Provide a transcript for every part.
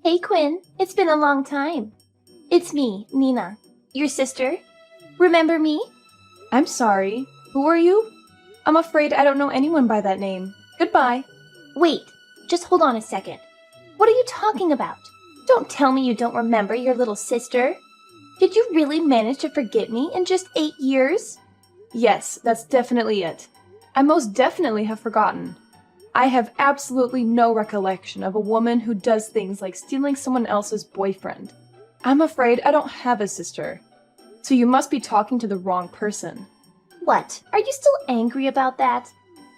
Hey Quinn, it's been a long time. It's me, Nina, your sister. Remember me? I'm sorry. Who are you? I'm afraid I don't know anyone by that name. Goodbye. Wait, just hold on a second. What are you talking about? Don't tell me you don't remember your little sister. Did you really manage to forget me in just 8 years? Yes, that's definitely it. I most definitely have forgotten. I have absolutely no recollection of a woman who does things like stealing someone else's boyfriend. I'm afraid I don't have a sister. So you must be talking to the wrong person. What? Are you still angry about that?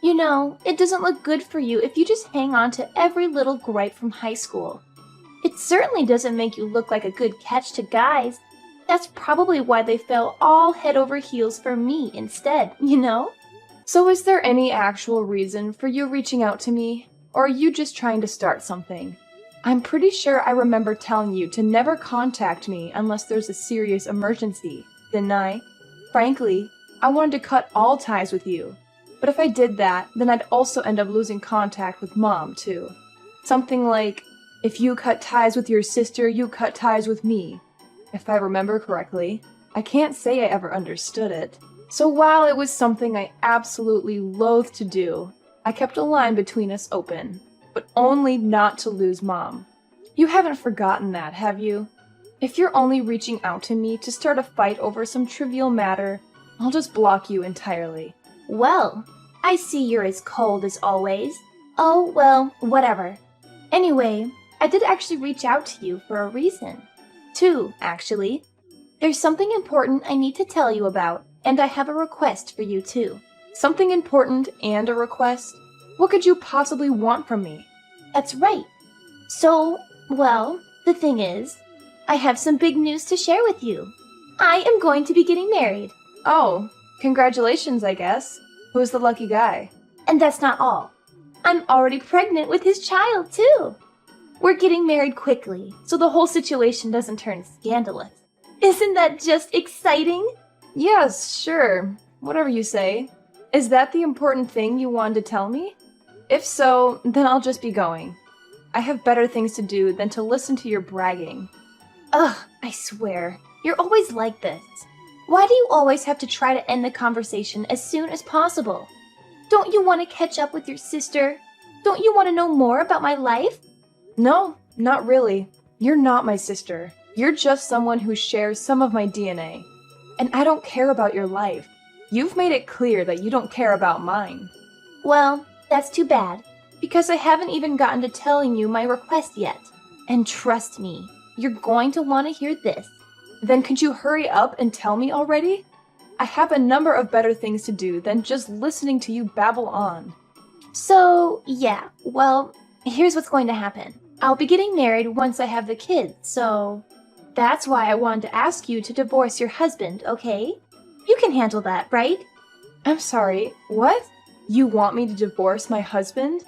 You know, it doesn't look good for you if you just hang on to every little gripe from high school. It certainly doesn't make you look like a good catch to guys. That's probably why they fell all head over heels for me instead, you know? So is there any actual reason for you reaching out to me? Or are you just trying to start something? I'm pretty sure I remember telling you to never contact me unless there's a serious emergency, didn't I? Frankly, I wanted to cut all ties with you. But if I did that, then I'd also end up losing contact with Mom, too. Something like, if you cut ties with your sister, you cut ties with me. If I remember correctly. I can't say I ever understood it. So while it was something I absolutely loathed to do, I kept a line between us open, but only not to lose Mom. You haven't forgotten that, have you? If you're only reaching out to me to start a fight over some trivial matter, I'll just block you entirely. Well, I see you're as cold as always. Oh, well, whatever. Anyway, I did actually reach out to you for a reason. Two, actually. There's something important I need to tell you about, and I have a request for you too. Something important and a request? What could you possibly want from me? That's right. So, well, the thing is, I have some big news to share with you. I am going to be getting married. Oh, congratulations, I guess. Who's the lucky guy? And that's not all. I'm already pregnant with his child, too. We're getting married quickly, so the whole situation doesn't turn scandalous. Isn't that just exciting? Yes, sure. Whatever you say. Is that the important thing you wanted to tell me? If so, then I'll just be going. I have better things to do than to listen to your bragging. Ugh, I swear. You're always like this. Why do you always have to try to end the conversation as soon as possible? Don't you want to catch up with your sister? Don't you want to know more about my life? No, not really. You're not my sister. You're just someone who shares some of my DNA. And I don't care about your life. You've made it clear that you don't care about mine. Well, that's too bad, because I haven't even gotten to telling you my request yet. And trust me, you're going to want to hear this. Then could you hurry up and tell me already? I have a number of better things to do than just listening to you babble on. So, yeah, well, here's what's going to happen. I'll be getting married once I have the kids, so that's why I wanted to ask you to divorce your husband, okay? You can handle that, right? I'm sorry, what? You want me to divorce my husband?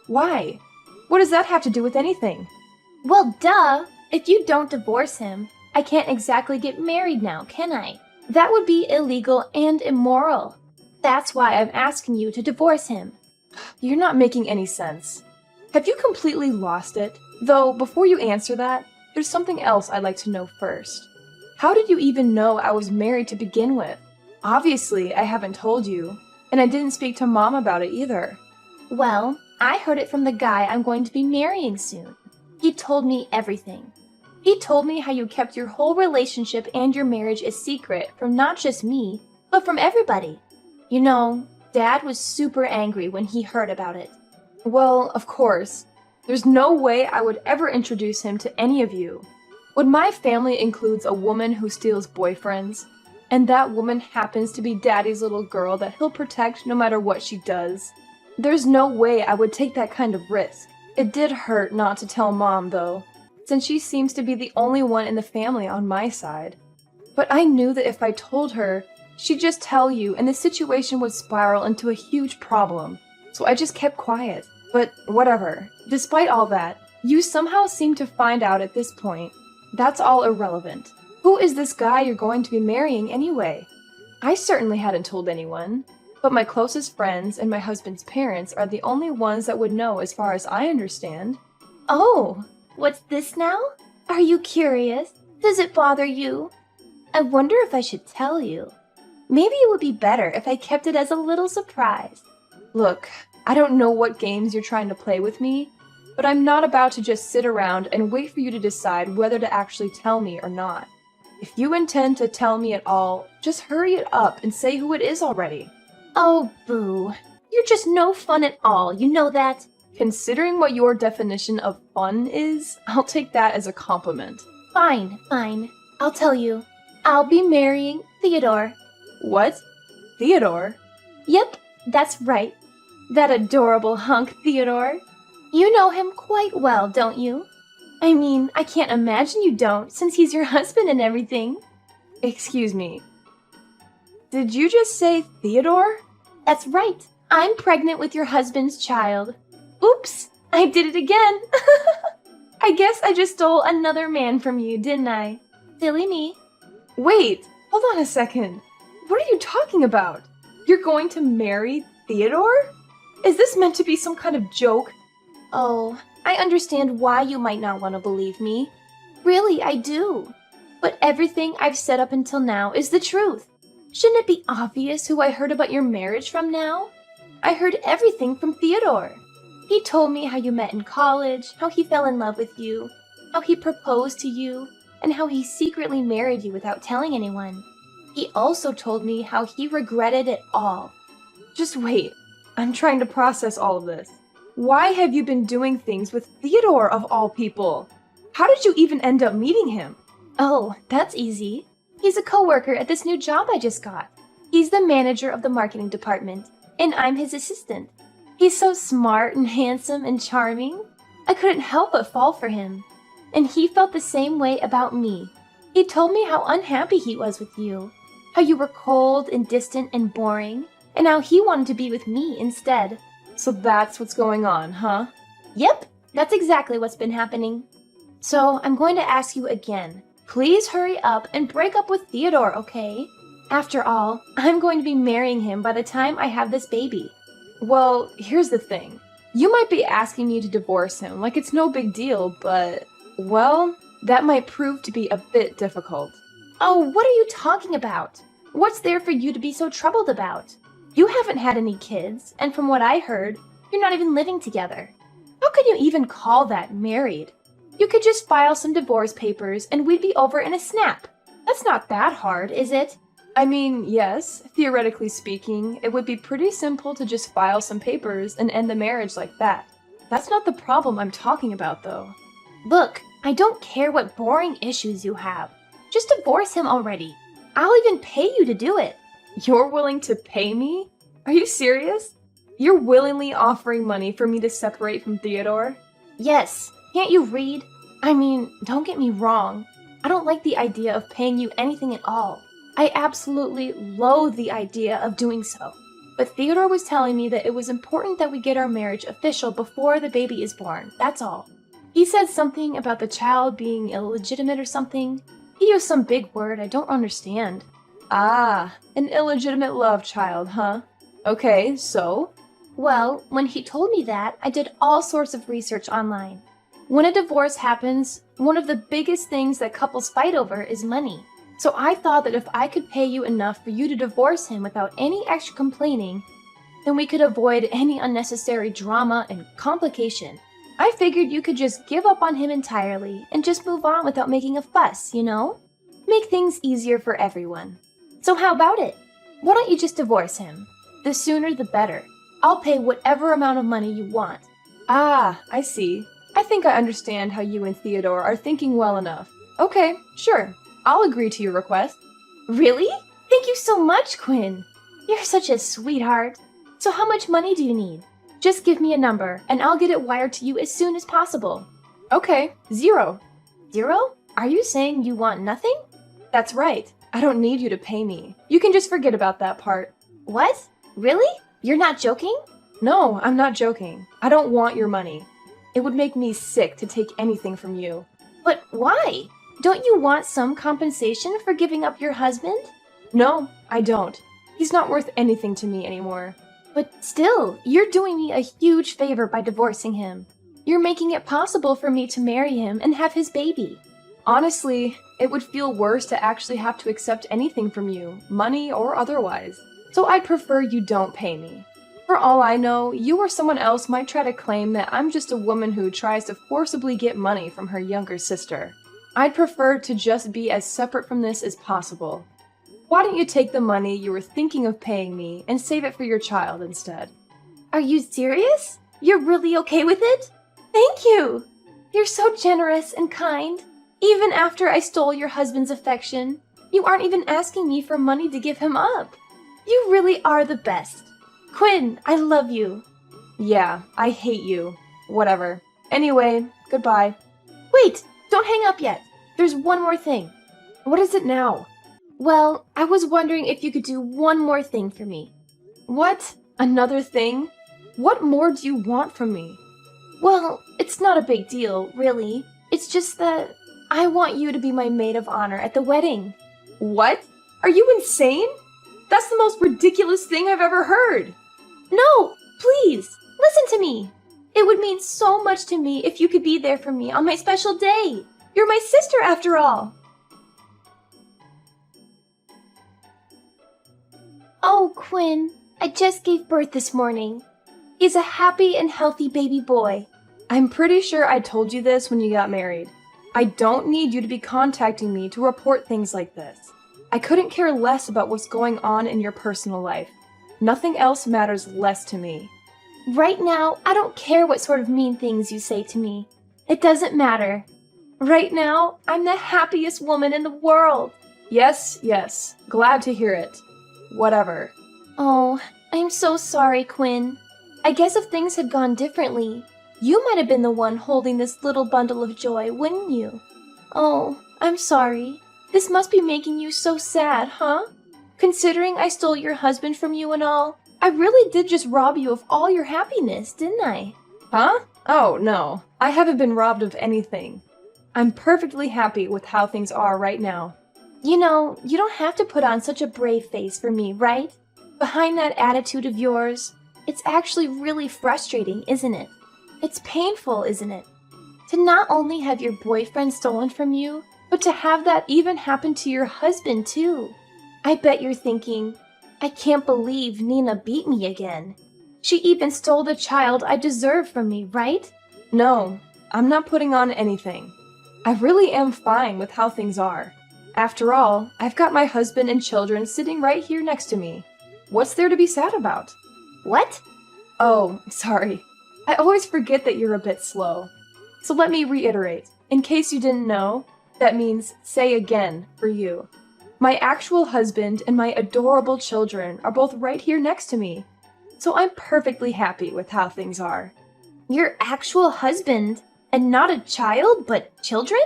Why? What does that have to do with anything? Well, duh! If you don't divorce him, I can't exactly get married now, can I? That would be illegal and immoral. That's why I'm asking you to divorce him. You're not making any sense. Have you completely lost it? Though, before you answer that, there's something else I'd like to know first. How did you even know I was married to begin with? Obviously, I haven't told you, and I didn't speak to Mom about it either. Well, I heard it from the guy I'm going to be marrying soon. He told me everything. He told me how you kept your whole relationship and your marriage a secret from not just me, but from everybody. You know, Dad was super angry when he heard about it. Well, of course. There's no way I would ever introduce him to any of you. When my family includes a woman who steals boyfriends, and that woman happens to be Daddy's little girl that he'll protect no matter what she does, there's no way I would take that kind of risk. It did hurt not to tell Mom, though, since she seems to be the only one in the family on my side. But I knew that if I told her, she'd just tell you and the situation would spiral into a huge problem, so I just kept quiet. But whatever. Despite all that, you somehow seem to find out at this point. That's all irrelevant. Who is this guy you're going to be marrying anyway? I certainly hadn't told anyone, but my closest friends and my husband's parents are the only ones that would know as far as I understand. Oh, What's this now? Are you curious? Does it bother you? I wonder if I should tell you. Maybe it would be better if I kept it as a little surprise. Look, I don't know what games you're trying to play with me, but I'm not about to just sit around and wait for you to decide whether to actually tell me or not. If you intend to tell me at all, just hurry it up and say who it is already. Oh, boo. You're just no fun at all, you know that? Considering what your definition of fun is, I'll take that as a compliment. Fine. I'll tell you. I'll be marrying Theodore. What? Theodore? Yep, that's right. That adorable hunk Theodore. You know him quite well, don't you? I mean, I can't imagine you don't, since he's your husband and everything. Excuse me. Did you just say Theodore? That's right. I'm pregnant with your husband's child. Oops, I did it again. I guess I just stole another man from you, didn't I? Silly me. Wait, hold on a second. What are you talking about? You're going to marry Theodore? Is this meant to be some kind of joke? Oh, I understand why you might not want to believe me. Really, I do. But everything I've said up until now is the truth. Shouldn't it be obvious who I heard about your marriage from now? I heard everything from Theodore. He told me how you met in college, how he fell in love with you, how he proposed to you, and how he secretly married you without telling anyone. He also told me how he regretted it all. Just wait. I'm trying to process all of this. Why have you been doing things with Theodore of all people? How did you even end up meeting him? Oh, that's easy. He's a coworker at this new job I just got. He's the manager of the marketing department, and I'm his assistant. He's so smart and handsome and charming. I couldn't help but fall for him. And he felt the same way about me. He told me how unhappy he was with you, how you were cold and distant and boring, and how he wanted to be with me instead. So that's what's going on, huh? Yep, that's exactly what's been happening. So I'm going to ask you again. Please hurry up and break up with Theodore, okay? After all, I'm going to be marrying him by the time I have this baby. Well, here's the thing. You might be asking me to divorce him like it's no big deal, but, well, that might prove to be a bit difficult. Oh, what are you talking about? What's there for you to be so troubled about? You haven't had any kids, and from what I heard, you're not even living together. How can you even call that married? You could just file some divorce papers and we'd be over in a snap. That's not that hard, is it? I mean, yes, theoretically speaking, it would be pretty simple to just file some papers and end the marriage like that. That's not the problem I'm talking about, though. Look, I don't care what boring issues you have. Just divorce him already. I'll even pay you to do it. You're willing to pay me? Are you serious? You're willingly offering money for me to separate from Theodore? Yes. Can't you read? I mean, don't get me wrong. I don't like the idea of paying you anything at all. I absolutely loathe the idea of doing so. But Theodore was telling me that it was important that we get our marriage official before the baby is born, that's all. He said something about the child being illegitimate or something. He used some big word I don't understand. Ah, an illegitimate love child, huh? Okay, so? Well, when he told me that, I did all sorts of research online. When a divorce happens, one of the biggest things that couples fight over is money. So I thought that if I could pay you enough for you to divorce him without any extra complaining, then we could avoid any unnecessary drama and complication. I figured you could just give up on him entirely and just move on without making a fuss, you know? Make things easier for everyone. So how about it? Why don't you just divorce him? The sooner the better. I'll pay whatever amount of money you want. Ah, I see. I think I understand how you and Theodore are thinking well enough. Okay, sure. I'll agree to your request. Really? Thank you so much, Quinn. You're such a sweetheart. So how much money do you need? Just give me a number, and I'll get it wired to you as soon as possible. Okay, 0. 0? Are you saying you want nothing? That's right. I don't need you to pay me. You can just forget about that part. What? Really? You're not joking? No, I'm not joking. I don't want your money. It would make me sick to take anything from you. But why? Don't you want some compensation for giving up your husband? No, I don't. He's not worth anything to me anymore. But still, you're doing me a huge favor by divorcing him. You're making it possible for me to marry him and have his baby. Honestly, it would feel worse to actually have to accept anything from you, money or otherwise. So I'd prefer you don't pay me. For all I know, you or someone else might try to claim that I'm just a woman who tries to forcibly get money from her younger sister. I'd prefer to just be as separate from this as possible. Why don't you take the money you were thinking of paying me and save it for your child instead? Are you serious? You're really okay with it? Thank you! You're so generous and kind. Even after I stole your husband's affection, you aren't even asking me for money to give him up. You really are the best. Quinn, I love you. Yeah, I hate you. Whatever. Anyway, goodbye. Wait, don't hang up yet. There's one more thing. What is it now? Well, I was wondering if you could do one more thing for me. What? Another thing? What more do you want from me? Well, it's not a big deal, really. It's just that I want you to be my maid of honor at the wedding. What? Are you insane? That's the most ridiculous thing I've ever heard. No, please, listen to me. It would mean so much to me if you could be there for me on my special day. You're my sister after all. Oh, Quinn, I just gave birth this morning. He's a happy and healthy baby boy. I'm pretty sure I told you this when you got married. I don't need you to be contacting me to report things like this. I couldn't care less about what's going on in your personal life. Nothing else matters less to me. Right now, I don't care what sort of mean things you say to me. It doesn't matter. Right now, I'm the happiest woman in the world. Yes, yes. Glad to hear it. Whatever. Oh, I'm so sorry, Quinn. I guess if things had gone differently, you might have been the one holding this little bundle of joy, wouldn't you? Oh, I'm sorry. This must be making you so sad, huh? Considering I stole your husband from you and all, I really did just rob you of all your happiness, didn't I? Huh? Oh, no. I haven't been robbed of anything. I'm perfectly happy with how things are right now. You know, you don't have to put on such a brave face for me, right? Behind that attitude of yours, it's actually really frustrating, isn't it? It's painful, isn't it? To not only have your boyfriend stolen from you, but to have that even happen to your husband, too. I bet you're thinking, I can't believe Nina beat me again. She even stole the child I deserve from me, right? No, I'm not putting on anything. I really am fine with how things are. After all, I've got my husband and children sitting right here next to me. What's there to be sad about? What? Oh, sorry. I always forget that you're a bit slow. So let me reiterate. In case you didn't know, that means say again for you. My actual husband and my adorable children are both right here next to me. So I'm perfectly happy with how things are. Your actual husband? And not a child, but children?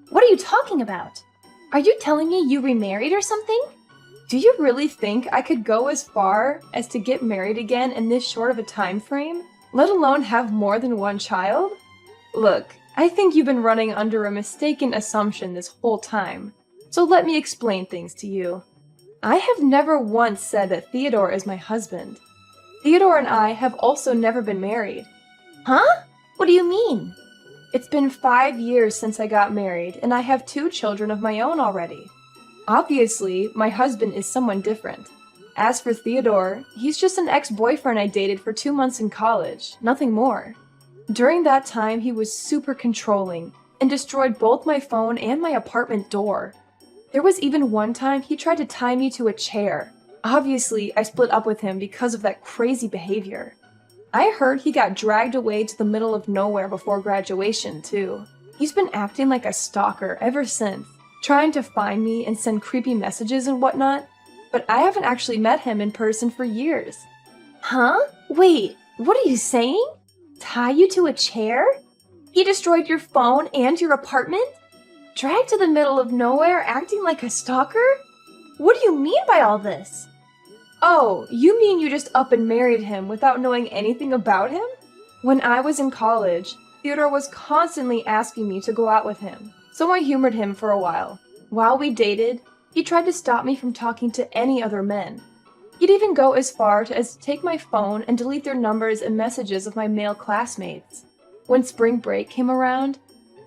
What are you talking about? Are you telling me you remarried or something? Do you really think I could go as far as to get married again in this short of a time frame, let alone have more than one child? Look, I think you've been running under a mistaken assumption this whole time, so let me explain things to you. I have never once said that Theodore is my husband. Theodore and I have also never been married. Huh? What do you mean? It's been 5 years since I got married, and I have 2 children of my own already. Obviously, my husband is someone different. As for Theodore, he's just an ex-boyfriend I dated for 2 months in college, nothing more. During that time, he was super controlling and destroyed both my phone and my apartment door. There was even one time he tried to tie me to a chair. Obviously, I split up with him because of that crazy behavior. I heard he got dragged away to the middle of nowhere before graduation, too. He's been acting like a stalker ever since, trying to find me and send creepy messages and whatnot, but I haven't actually met him in person for years. Huh? Wait, what are you saying? Tie you to a chair? He destroyed your phone and your apartment? Dragged to the middle of nowhere acting like a stalker? What do you mean by all this? Oh, you mean you just up and married him without knowing anything about him? When I was in college, Theodore was constantly asking me to go out with him, so I humored him for a while. While we dated, he tried to stop me from talking to any other men. He'd even go as far as to take my phone and delete their numbers and messages of my male classmates. When spring break came around,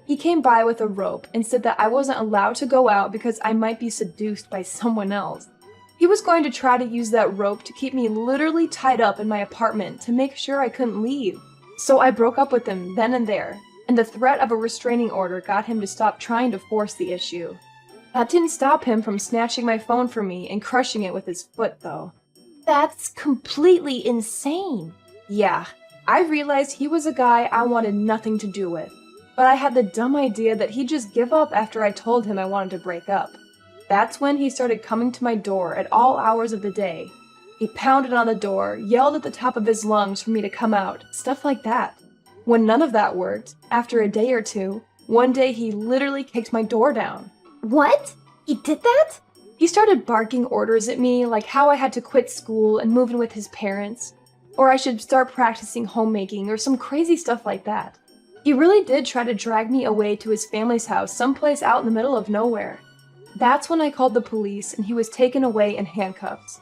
he came by with a rope and said that I wasn't allowed to go out because I might be seduced by someone else. He was going to try to use that rope to keep me literally tied up in my apartment to make sure I couldn't leave. So I broke up with him then and there, and the threat of a restraining order got him to stop trying to force the issue. That didn't stop him from snatching my phone from me and crushing it with his foot, though. That's completely insane. Yeah, I realized he was a guy I wanted nothing to do with, but I had the dumb idea that he'd just give up after I told him I wanted to break up. That's when he started coming to my door at all hours of the day. He pounded on the door, yelled at the top of his lungs for me to come out, stuff like that. When none of that worked, after a day or two, one day he literally kicked my door down. What? He did that? He started barking orders at me, like how I had to quit school and move in with his parents, or I should start practicing homemaking or some crazy stuff like that. He really did try to drag me away to his family's house someplace out in the middle of nowhere. That's when I called the police and he was taken away in handcuffs.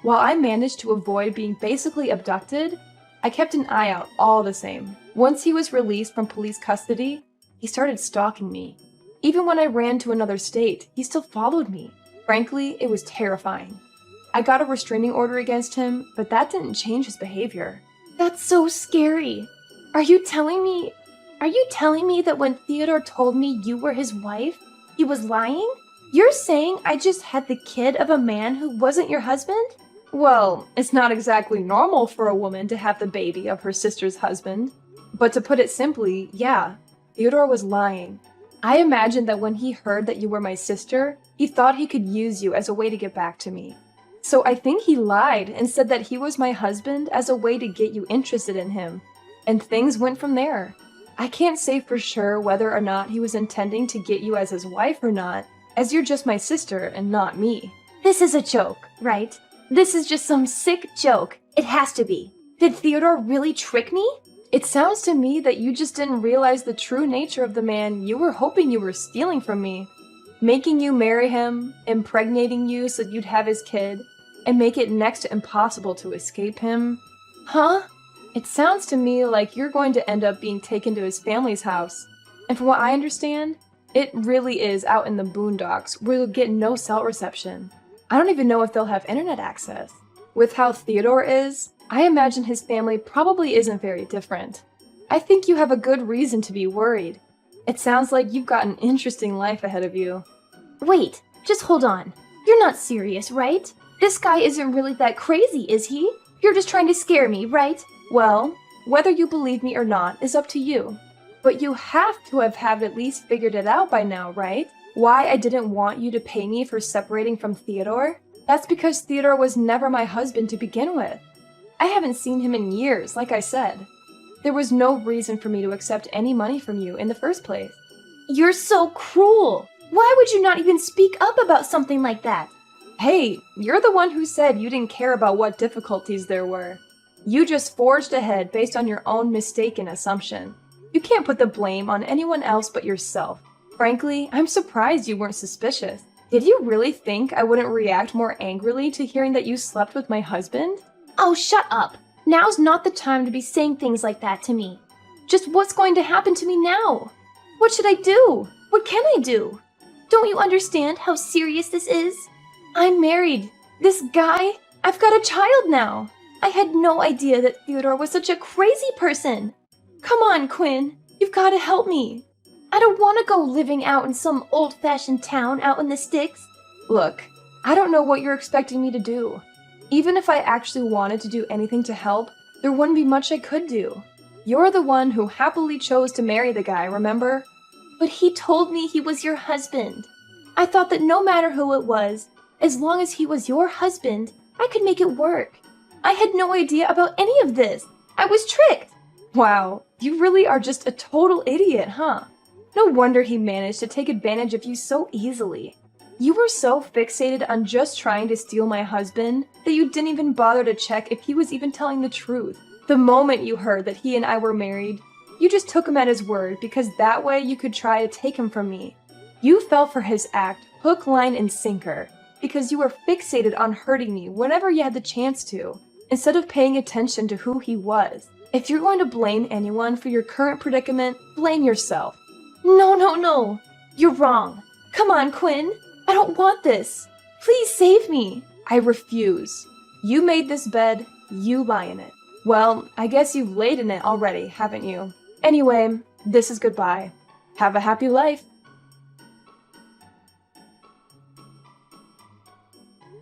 While I managed to avoid being basically abducted, I kept an eye out all the same. Once he was released from police custody, he started stalking me. Even when I ran to another state, he still followed me. Frankly, it was terrifying. I got a restraining order against him, but that didn't change his behavior. That's so scary. Are you telling me that when Theodore told me you were his wife, he was lying? You're saying I just had the kid of a man who wasn't your husband? Well, it's not exactly normal for a woman to have the baby of her sister's husband. But to put it simply, yeah, Theodore was lying. I imagined that when he heard that you were my sister, he thought he could use you as a way to get back to me. So I think he lied and said that he was my husband as a way to get you interested in him. And things went from there. I can't say for sure whether or not he was intending to get you as his wife or not, as you're just my sister and not me. This is a joke, right? This is just some sick joke. It has to be. Did Theodore really trick me? It sounds to me that you just didn't realize the true nature of the man you were hoping you were stealing from me. Making you marry him, impregnating you so you'd have his kid, and make it next to impossible to escape him. Huh? It sounds to me like you're going to end up being taken to his family's house. And from what I understand, it really is out in the boondocks where you'll get no cell reception. I don't even know if they'll have internet access. With how Theodore is, I imagine his family probably isn't very different. I think you have a good reason to be worried. It sounds like you've got an interesting life ahead of you. Wait, just hold on. You're not serious, right? This guy isn't really that crazy, is he? You're just trying to scare me, right? Well, whether you believe me or not is up to you. But you have to have at least figured it out by now, right? Why I didn't want you to pay me for separating from Theodore? That's because Theodore was never my husband to begin with. I haven't seen him in years, like I said. There was no reason for me to accept any money from you in the first place. You're so cruel. Why would you not even speak up about something like that? Hey, you're the one who said you didn't care about what difficulties there were. You just forged ahead based on your own mistaken assumption. You can't put the blame on anyone else but yourself. Frankly, I'm surprised you weren't suspicious. Did you really think I wouldn't react more angrily to hearing that you slept with my husband? Oh, shut up. Now's not the time to be saying things like that to me. Just what's going to happen to me now? What should I do? What can I do? Don't you understand how serious this is? I'm married. This guy, I've got a child now. I had no idea that Theodore was such a crazy person. Come on, Quinn. You've got to help me. I don't want to go living out in some old-fashioned town out in the sticks. Look, I don't know what you're expecting me to do. Even if I actually wanted to do anything to help, there wouldn't be much I could do. You're the one who happily chose to marry the guy, remember? But he told me he was your husband. I thought that no matter who it was, as long as he was your husband, I could make it work. I had no idea about any of this. I was tricked. Wow, you really are just a total idiot, huh? No wonder he managed to take advantage of you so easily. You were so fixated on just trying to steal my husband that you didn't even bother to check if he was even telling the truth. The moment you heard that he and I were married, you just took him at his word because that way you could try to take him from me. You fell for his act, hook, line, and sinker, because you were fixated on hurting me whenever you had the chance to, instead of paying attention to who he was. If you're going to blame anyone for your current predicament, blame yourself. No. You're wrong. Come on, Quinn. I don't want this. Please save me. I refuse. You made this bed, you lie in it. Well, I guess you've laid in it already, haven't you? Anyway, this is goodbye. Have a happy life.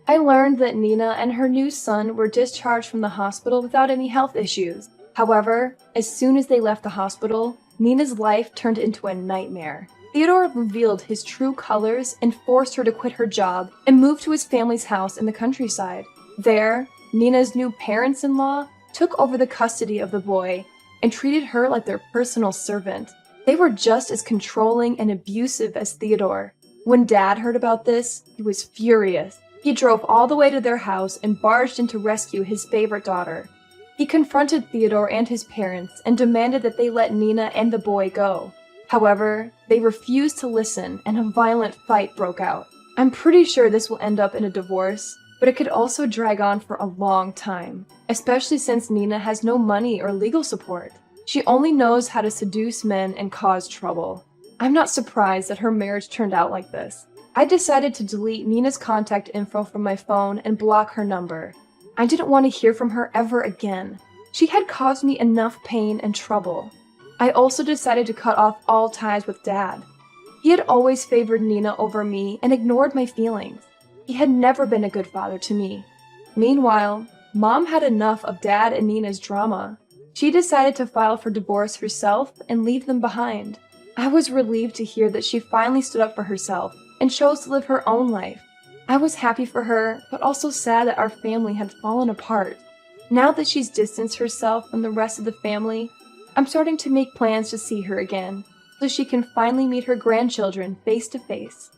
I learned that Nina and her new son were discharged from the hospital without any health issues. However, as soon as they left the hospital, Nina's life turned into a nightmare. Theodore revealed his true colors and forced her to quit her job and move to his family's house in the countryside. There, Nina's new parents-in-law took over the custody of the boy and treated her like their personal servant. They were just as controlling and abusive as Theodore. When Dad heard about this, he was furious. He drove all the way to their house and barged in to rescue his favorite daughter. He confronted Theodore and his parents and demanded that they let Nina and the boy go. However, they refused to listen and a violent fight broke out. I'm pretty sure this will end up in a divorce, but it could also drag on for a long time, especially since Nina has no money or legal support. She only knows how to seduce men and cause trouble. I'm not surprised that her marriage turned out like this. I decided to delete Nina's contact info from my phone and block her number. I didn't want to hear from her ever again. She had caused me enough pain and trouble. I also decided to cut off all ties with Dad. He had always favored Nina over me and ignored my feelings. He had never been a good father to me. Meanwhile, Mom had enough of Dad and Nina's drama. She decided to file for divorce herself and leave them behind. I was relieved to hear that she finally stood up for herself and chose to live her own life. I was happy for her, but also sad that our family had fallen apart. Now that she's distanced herself from the rest of the family, I'm starting to make plans to see her again, so she can finally meet her grandchildren face to face.